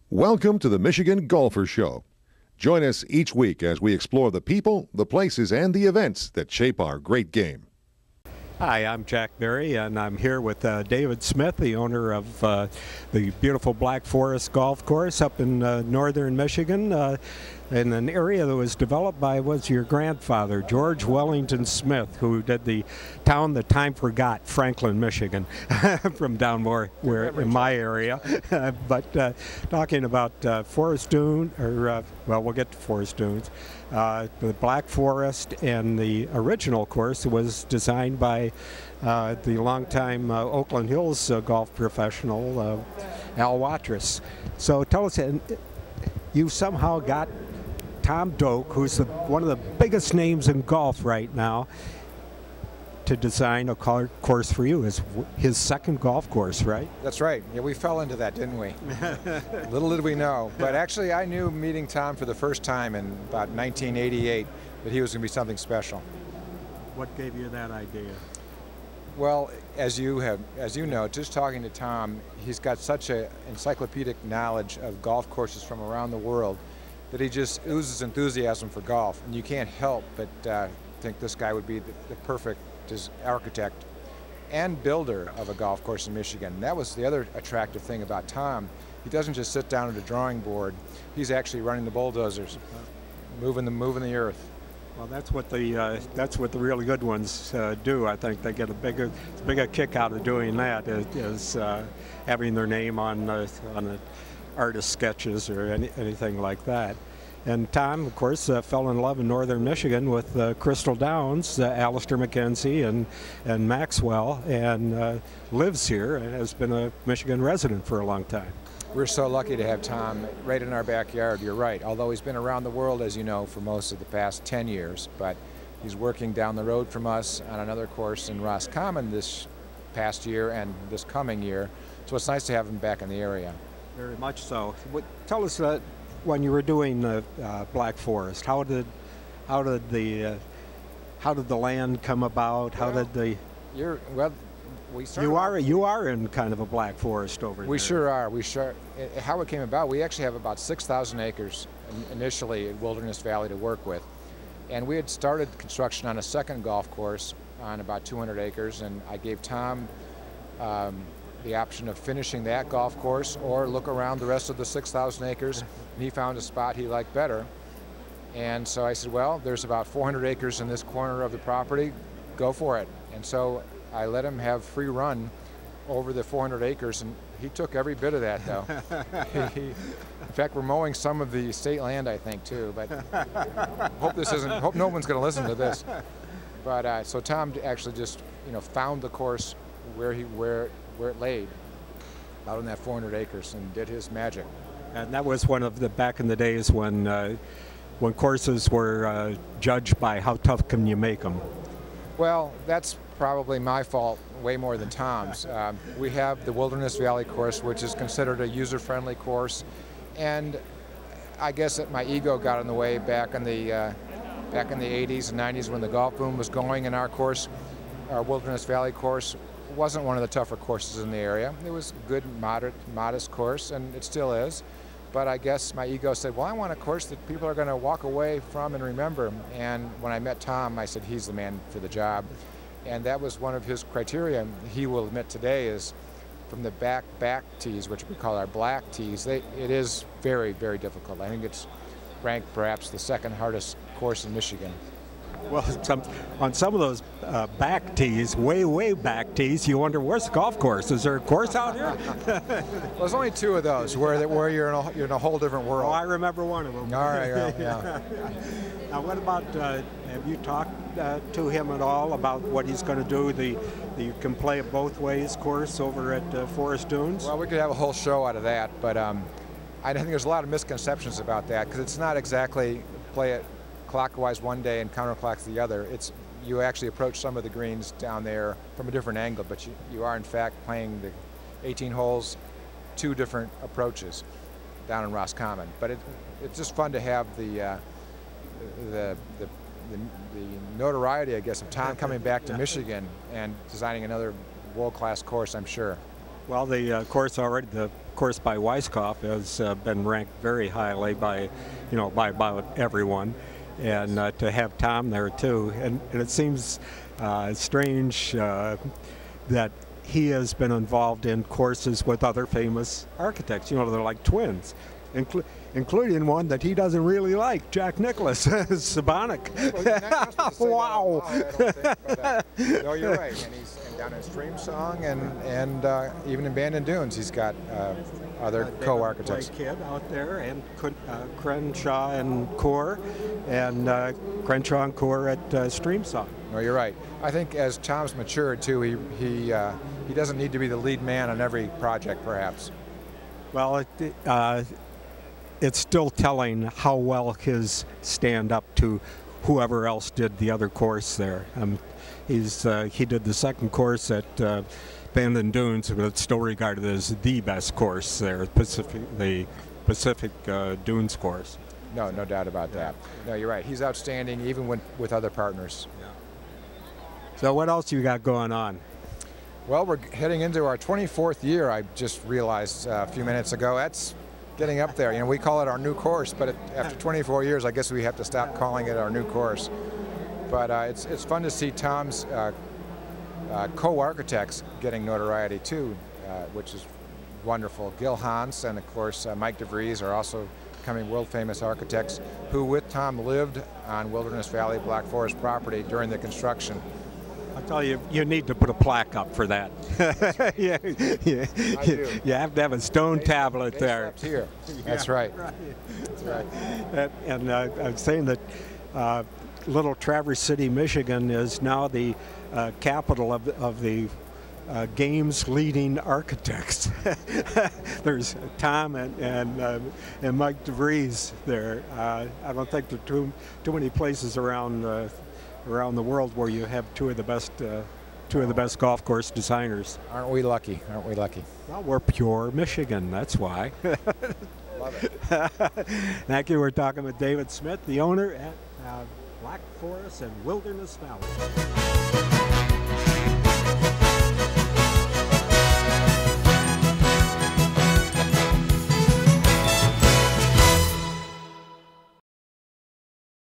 Welcome to the Michigan Golfer Show. Join us each week as we explore the people, the places, and the events that shape our great game. Hi, I'm Jack Berry, and I'm here with David Smith, the owner of the beautiful Black Forest Golf Course up in northern Michigan, in an area that was developed by your grandfather, George Wellington Smith, who did the town that time forgot, Franklin, Michigan, from down more where in my area. But talking about Forest Dune, well, we'll get to Forest Dunes. The Black Forest and the original course was designed by the longtime Oakland Hills golf professional, Al Watrous. So tell us, you somehow got Tom Doak, who's one of the biggest names in golf right now, to design a course for you. Is his second golf course, right? That's right. Yeah, we fell into that, didn't we? Little did we know. But actually, I knew meeting Tom for the first time in about 1988 that he was going to be something special. What gave you that idea? Well, as you know, just talking to Tom, he's got such an encyclopedic knowledge of golf courses from around the world that he just oozes enthusiasm for golf, and you can't help but think this guy would be the perfect architect and builder of a golf course in Michigan. And that was the other attractive thing about Tom. He doesn't just sit down at a drawing board. He's actually running the bulldozers, moving the earth. Well, that's what the really good ones do. I think they get a bigger kick out of doing that is having their name on the artist sketches or anything like that. And Tom, of course, fell in love in northern Michigan with Crystal Downs, Alistair McKenzie, and Maxwell, and lives here and has been a Michigan resident for a long time. We're so lucky to have Tom right in our backyard, you're right. Although he's been around the world, as you know, for most of the past 10 years, but he's working down the road from us on another course in Roscommon this past year and this coming year. So it's nice to have him back in the area. Very much so. Tell us when you were doing Black Forest, how did the land come about? How did the you are in kind of a Black Forest over there. We sure are. How it came about, we actually have about 6,000 acres initially at Wilderness Valley to work with, and we had started construction on a second golf course on about 200 acres, and I gave Tom the option of finishing that golf course or look around the rest of the 6,000 acres, and he found a spot he liked better. And so I said, well, there's about 400 acres in this corner of the property, go for it. And so I let him have free run over the 400 acres, and he took every bit of that, though. In fact, we're mowing some of the state land, I think, too, but hope no one's going to listen to this. But so Tom actually just, found the course where it laid, out on that 400 acres, and did his magic. And that was one of the back in the days when courses were judged by how tough can you make them. Well, that's probably my fault way more than Tom's. We have the Wilderness Valley course, which is considered a user-friendly course, and I guess that my ego got in the way back in the 80s and 90s when the golf boom was going, and our Wilderness Valley course wasn't one of the tougher courses in the area. It was a good, modest course, and it still is. But I guess my ego said, well, I want a course that people are going to walk away from and remember. And when I met Tom, I said, he's the man for the job. And that was one of his criteria. He will admit today is from the back tees, which we call our black tees, it is very, very difficult. I think it's ranked perhaps the second hardest course in Michigan. Well, on some of those back tees, way back tees, you wonder, where's the golf course? Is there a course out here? Well, there's only two of those where you're in a whole different world. Oh, I remember one of them. All right, yeah. Now, what about, have you talked to him at all about what he's going to do, the you can play it both ways course over at Forest Dunes? Well, we could have a whole show out of that, but I think there's a lot of misconceptions about that, because it's not exactly play it clockwise one day and counterclocks the other. You actually approach some of the greens down there from a different angle, but you are in fact playing the 18 holes, two different approaches down in Roscommon. But it's just fun to have the notoriety, I guess, of Tom coming back to Michigan and designing another world-class course, I'm sure. Well, the course by Weiskopf has been ranked very highly by, by about everyone, and to have Tom there too, and it seems strange that he has been involved in courses with other famous architects. They're like twins, including one that he doesn't really like, Jack Nicklaus, Sabonic. Wow! I don't think, but, no, you're right. And he's down in Stream Song and even in Bandon Dunes, he's got other co-architects. Kid out there, and Crenshaw and Core, and Crenshaw and Core at Stream Song. No, you're right. I think as Tom's matured too, he doesn't need to be the lead man on every project, perhaps. Well, it's still telling how well his stand up to whoever else did the other course there. He did the second course at Bandon Dunes, but it's still regarded as the best course there, the Pacific Dunes course. No doubt about that. No, you're right. He's outstanding, even with other partners. Yeah. So what else you got going on? Well, we're heading into our 24th year. I just realized a few minutes ago. That's getting up there. We call it our new course, but after 24 years, I guess we have to stop calling it our new course. But it's fun to see Tom's co-architects getting notoriety too, which is wonderful. Gil Hans and of course Mike DeVries are also becoming world-famous architects who, with Tom, lived on Wilderness Valley Black Forest property during the construction. I'll tell you, you need to put a plaque up for that. Yeah. I do. You have to have a stone tablet there. Here. That's right. That's right. And I'm saying that Little Traverse City, Michigan is now the capital of the game's leading architects. There's Tom and Mike DeVries there. I don't think there are too many places around the world where you have two of the best golf course designers. Aren't we lucky? Aren't we lucky? Well, we're pure Michigan, that's why. Love it. Thank you. We're talking with David Smith, the owner at Black Forest and Wilderness Valley.